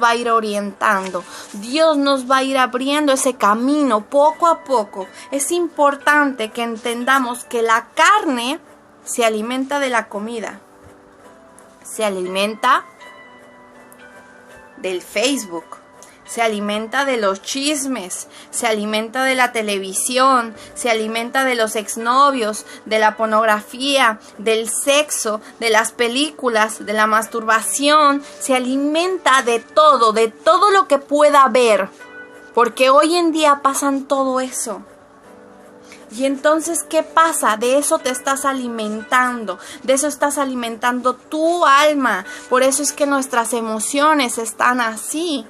nos va a ir orientando. Dios nos va a ir abriendo ese camino poco a poco. Es importante que entendamos que la carne se alimenta de la comida. Se alimenta del Facebook. Se alimenta de los chismes, se alimenta de la televisión, se alimenta de los exnovios, de la pornografía, del sexo, de las películas, de la masturbación, se alimenta de todo lo que pueda haber, porque hoy en día pasan todo eso. Y entonces, ¿qué pasa? De eso te estás alimentando, de eso estás alimentando tu alma, por eso es que nuestras emociones están así.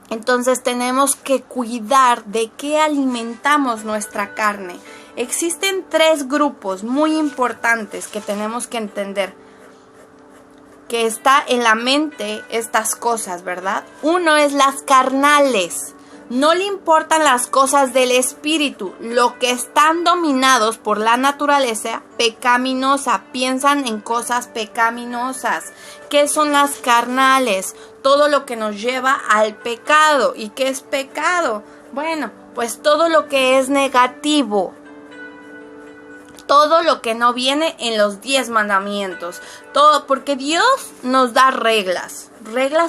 Entonces tenemos que cuidar de qué alimentamos nuestra carne. Existen 3 grupos muy importantes que tenemos que entender. Que está en la mente estas cosas, ¿verdad? Uno es las carnales. No le importan las cosas del espíritu, lo que están dominados por la naturaleza pecaminosa, piensan en cosas pecaminosas. ¿Qué son las carnales? Todo lo que nos lleva al pecado. ¿Y qué es pecado? Bueno, pues todo lo que es negativo. Todo lo que no viene en los 10 mandamientos. Todo, porque Dios nos da reglas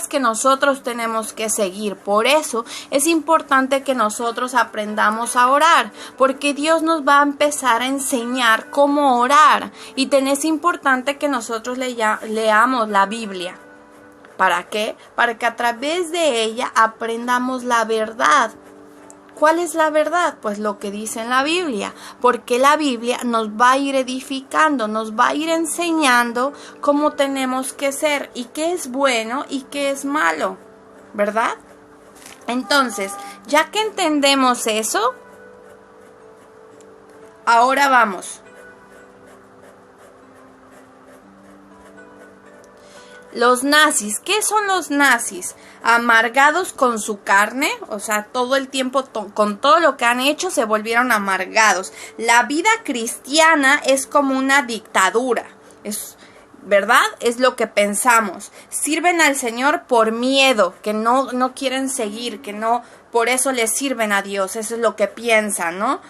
que nosotros tenemos que seguir. Por eso es importante que nosotros aprendamos a orar, porque Dios nos va a empezar a enseñar cómo orar. Y es importante que nosotros leamos la Biblia. ¿Para qué? Para que a través de ella aprendamos la verdad. ¿Cuál es la verdad? Pues lo que dice en la Biblia, porque la Biblia nos va a ir edificando, nos va a ir enseñando cómo tenemos que ser y qué es bueno y qué es malo, ¿verdad? Entonces, ya que entendemos eso, ahora vamos. Los nazis, ¿qué son los nazis? Amargados con su carne, o sea, todo el tiempo con todo lo que han hecho se volvieron amargados. La vida cristiana es como una dictadura, ¿verdad? Es lo que pensamos. Sirven al Señor por miedo, que no quieren seguir, que no, por eso les sirven a Dios, eso es lo que piensan, ¿no?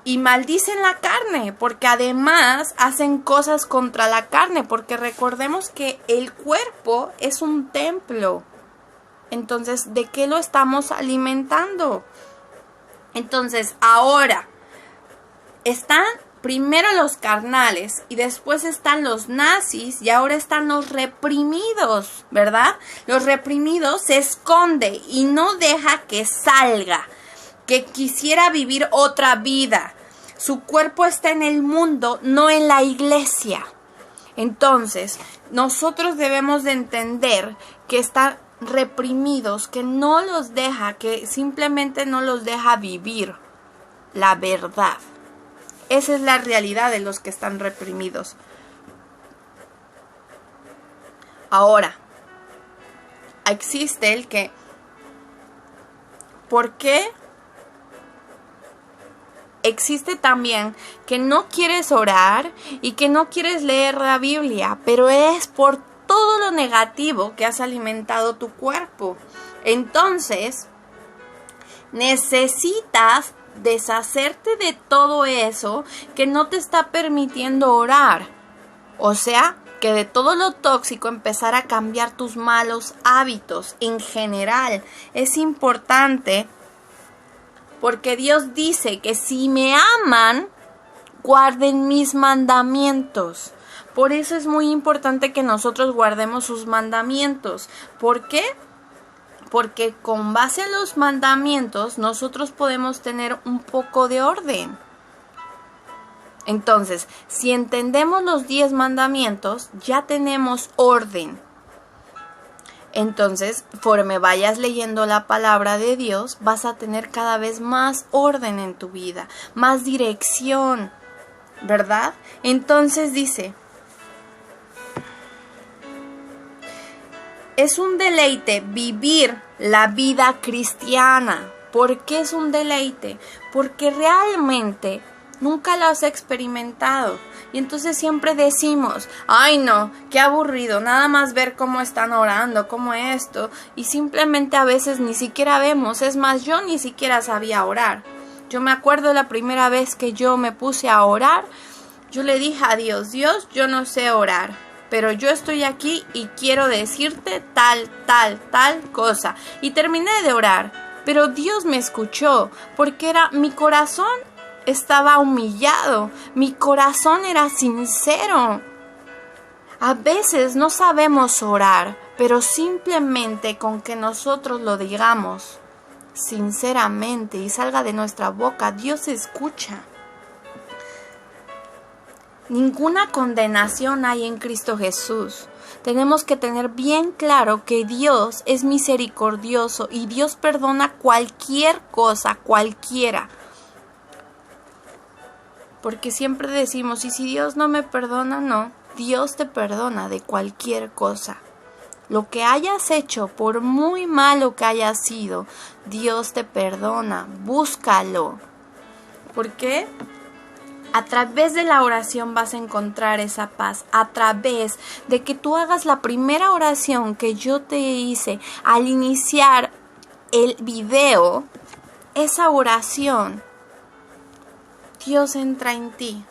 Y maldicen la carne, porque además hacen cosas contra la carne, porque recordemos que el cuerpo es un templo. Entonces, ¿de qué lo estamos alimentando? Entonces, ahora están primero los carnales y después están los nazis y ahora están los reprimidos, ¿verdad? Los reprimidos se esconde y no deja que salga, que quisiera vivir otra vida. Su cuerpo está en el mundo, no en la iglesia. Entonces, nosotros debemos de entender que están reprimidos, que no los deja, que simplemente no los deja vivir la verdad. Esa es la realidad de los que están reprimidos. Ahora, existe el que, ¿por qué? Existe también que no quieres orar y que no quieres leer la Biblia, pero es por todo lo negativo que has alimentado tu cuerpo. Entonces, necesitas deshacerte de todo eso que no te está permitiendo orar. O sea, que de todo lo tóxico empezar a cambiar tus malos hábitos en general. Es importante porque Dios dice que si me aman, guarden mis mandamientos. Por eso es muy importante que nosotros guardemos sus mandamientos. ¿Por qué? Porque con base a los mandamientos nosotros podemos tener un poco de orden. Entonces, si entendemos los 10 mandamientos, ya tenemos orden. Entonces, conforme vayas leyendo la palabra de Dios, vas a tener cada vez más orden en tu vida, más dirección, ¿verdad? Entonces dice, es un deleite vivir la vida cristiana. ¿Por qué es un deleite? Porque realmente Nunca lo has experimentado. Y entonces siempre decimos, ay no, qué aburrido, nada más ver cómo están orando, cómo esto. Y simplemente a veces ni siquiera vemos. Es más, yo ni siquiera sabía orar. Yo me acuerdo la primera vez que yo me puse a orar, yo le dije a Dios, Dios, yo no sé orar, pero yo estoy aquí y quiero decirte tal cosa. Y terminé de orar, pero Dios me escuchó, porque mi corazón estaba humillado, mi corazón era sincero. A veces no sabemos orar, pero simplemente con que nosotros lo digamos sinceramente y salga de nuestra boca, Dios escucha. Ninguna condenación hay en Cristo Jesús. Tenemos que tener bien claro que Dios es misericordioso y Dios perdona cualquier cosa, cualquiera. Porque siempre decimos, ¿y si Dios no me perdona? No, Dios te perdona de cualquier cosa. Lo que hayas hecho, por muy malo que haya sido, Dios te perdona. Búscalo. ¿Por qué? A través de la oración vas a encontrar esa paz. A través de que tú hagas la primera oración que yo te hice al iniciar el video, esa oración, Dios entra en ti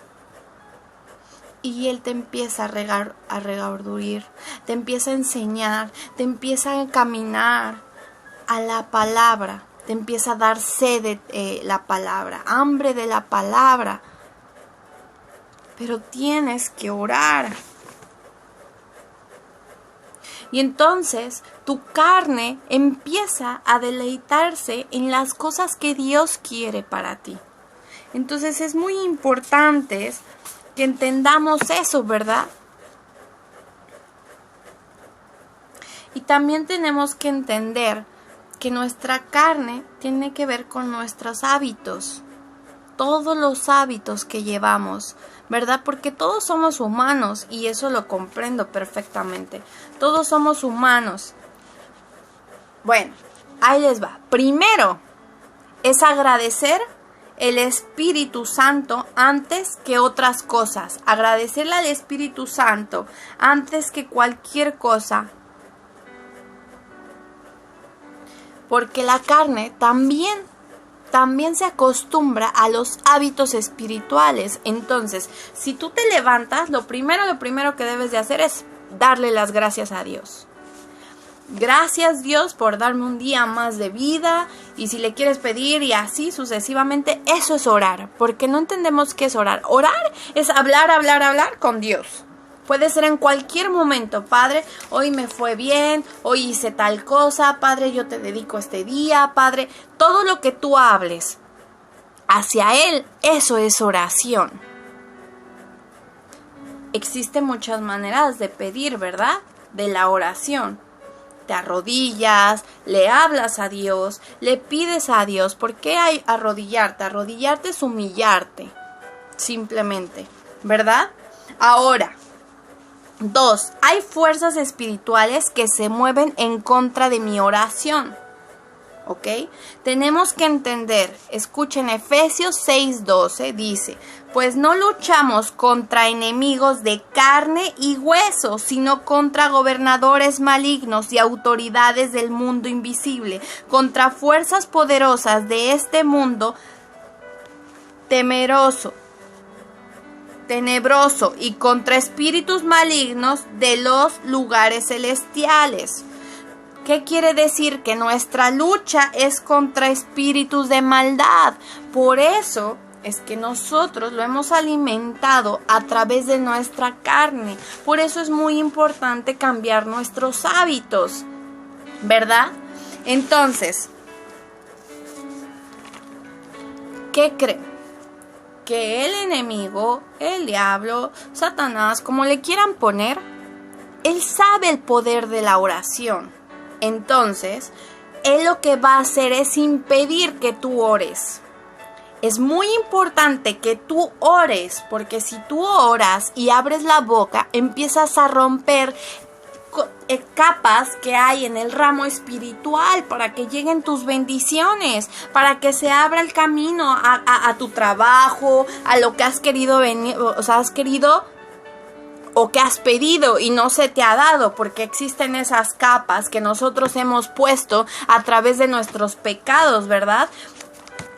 y Él te empieza a redarguir, te empieza a enseñar, te empieza a encaminar a la palabra, te empieza a dar sed de la palabra, hambre de la palabra. Pero tienes que orar. Y entonces tu carne empieza a deleitarse en las cosas que Dios quiere para ti. Entonces es muy importante que entendamos eso, ¿verdad? Y también tenemos que entender que nuestra carne tiene que ver con nuestros hábitos. Todos los hábitos que llevamos, ¿verdad? Porque todos somos humanos y eso lo comprendo perfectamente. Todos somos humanos. Bueno, ahí les va. Primero es agradecer el Espíritu Santo antes que otras cosas. Agradecerle al Espíritu Santo antes que cualquier cosa. Porque la carne también se acostumbra a los hábitos espirituales. Entonces, si tú te levantas, lo primero que debes de hacer es darle las gracias a Dios. Gracias, Dios, por darme un día más de vida. Y si le quieres pedir y así sucesivamente, eso es orar. Porque no entendemos qué es orar. Orar es hablar con Dios. Puede ser en cualquier momento. Padre, hoy me fue bien, hoy hice tal cosa. Padre, yo te dedico este día. Padre, todo lo que tú hables hacia Él, eso es oración. Existen muchas maneras de pedir, ¿verdad? De la oración. Te arrodillas, le hablas a Dios, le pides a Dios. ¿Por qué hay arrodillarte? Arrodillarte es humillarte, simplemente, ¿verdad? Ahora, 2. Hay fuerzas espirituales que se mueven en contra de mi oración. ¿Ok? Tenemos que entender, escuchen, Efesios 6:12 dice, pues no luchamos contra enemigos de carne y hueso, sino contra gobernadores malignos y autoridades del mundo invisible, contra fuerzas poderosas de este mundo tenebroso y contra espíritus malignos de los lugares celestiales. ¿Qué quiere decir? Que nuestra lucha es contra espíritus de maldad. Por eso es que nosotros lo hemos alimentado a través de nuestra carne. Por eso es muy importante cambiar nuestros hábitos, ¿verdad? Entonces, ¿qué creen? Que el enemigo, el diablo, Satanás, como le quieran poner, él sabe el poder de la oración. Entonces, él lo que va a hacer es impedir que tú ores. Es muy importante que tú ores, porque si tú oras y abres la boca, empiezas a romper capas que hay en el ramo espiritual para que lleguen tus bendiciones, para que se abra el camino a tu trabajo, a lo que has querido venir, o sea, has querido o que has pedido y no se te ha dado, porque existen esas capas que nosotros hemos puesto a través de nuestros pecados, ¿verdad?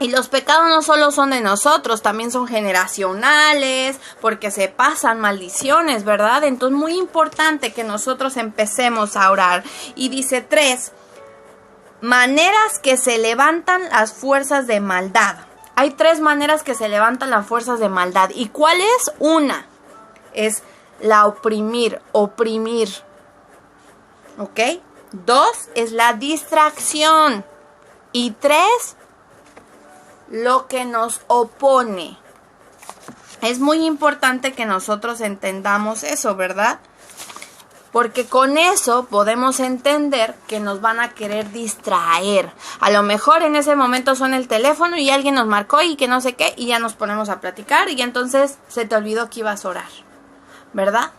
Y los pecados no solo son de nosotros, también son generacionales, porque se pasan maldiciones, ¿verdad? Entonces, muy importante que nosotros empecemos a orar. Y dice 3, maneras que se levantan las fuerzas de maldad. Hay 3 maneras que se levantan las fuerzas de maldad. ¿Y cuál es? Una es la oprimir. ¿Ok? 2 es la distracción. Y 3, lo que nos opone. Es muy importante que nosotros entendamos eso, ¿verdad? Porque con eso podemos entender que nos van a querer distraer. A lo mejor en ese momento suena el teléfono y alguien nos marcó y que no sé qué, y ya nos ponemos a platicar y entonces se te olvidó que ibas a orar, ¿verdad?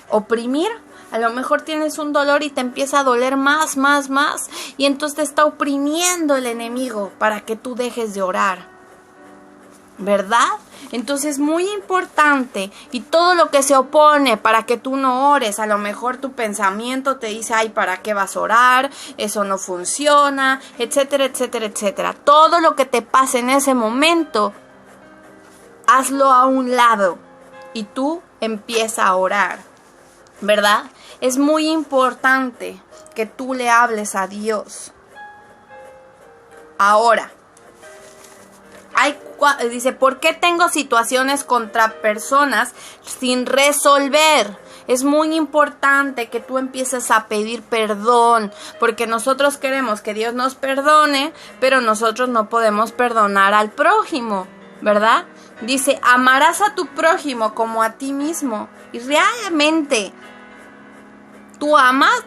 Oprimir. A lo mejor tienes un dolor y te empieza a doler más, y entonces te está oprimiendo el enemigo para que tú dejes de orar, ¿verdad? Entonces es muy importante, y todo lo que se opone para que tú no ores, a lo mejor tu pensamiento te dice, ay, ¿para qué vas a orar? Eso no funciona, etcétera, etcétera, etcétera. Todo lo que te pase en ese momento, hazlo a un lado y tú empieza a orar, ¿verdad? Es muy importante que tú le hables a Dios. Ahora, dice, ¿por qué tengo situaciones contra personas sin resolver? Es muy importante que tú empieces a pedir perdón, porque nosotros queremos que Dios nos perdone, pero nosotros no podemos perdonar al prójimo, ¿verdad? Dice, amarás a tu prójimo como a ti mismo. Y realmente,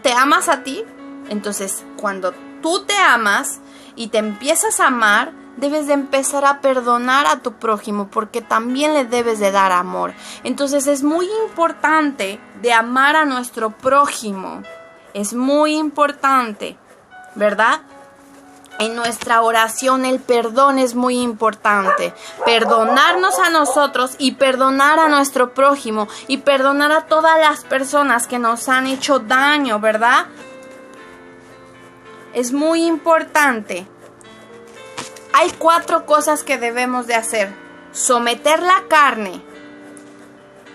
¿te amas a ti? Entonces, cuando tú te amas y te empiezas a amar, debes de empezar a perdonar a tu prójimo, porque también le debes de dar amor. Entonces, es muy importante de amar a nuestro prójimo. Es muy importante, ¿verdad? En nuestra oración el perdón es muy importante. Perdonarnos a nosotros y perdonar a nuestro prójimo y perdonar a todas las personas que nos han hecho daño, ¿verdad? Es muy importante. Hay 4 cosas que debemos de hacer. Someter la carne.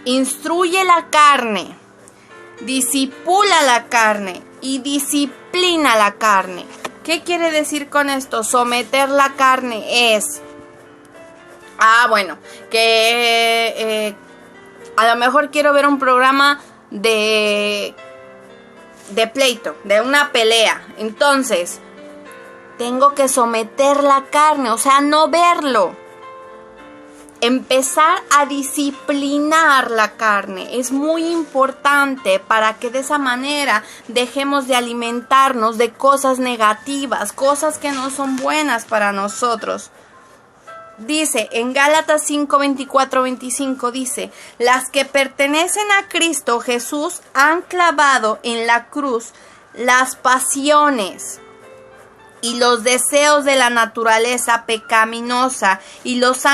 Instruye la carne. Disipula la carne. Y disciplina la carne. ¿Qué quiere decir con esto? Someter la carne es... que a lo mejor quiero ver un programa de pleito, de una pelea. Entonces, tengo que someter la carne, o sea, no verlo. Empezar a disciplinar la carne es muy importante para que de esa manera dejemos de alimentarnos de cosas negativas, cosas que no son buenas para nosotros. Dice en Gálatas 5, 24, 25, dice, las que pertenecen a Cristo Jesús han clavado en la cruz las pasiones y los deseos de la naturaleza pecaminosa y los han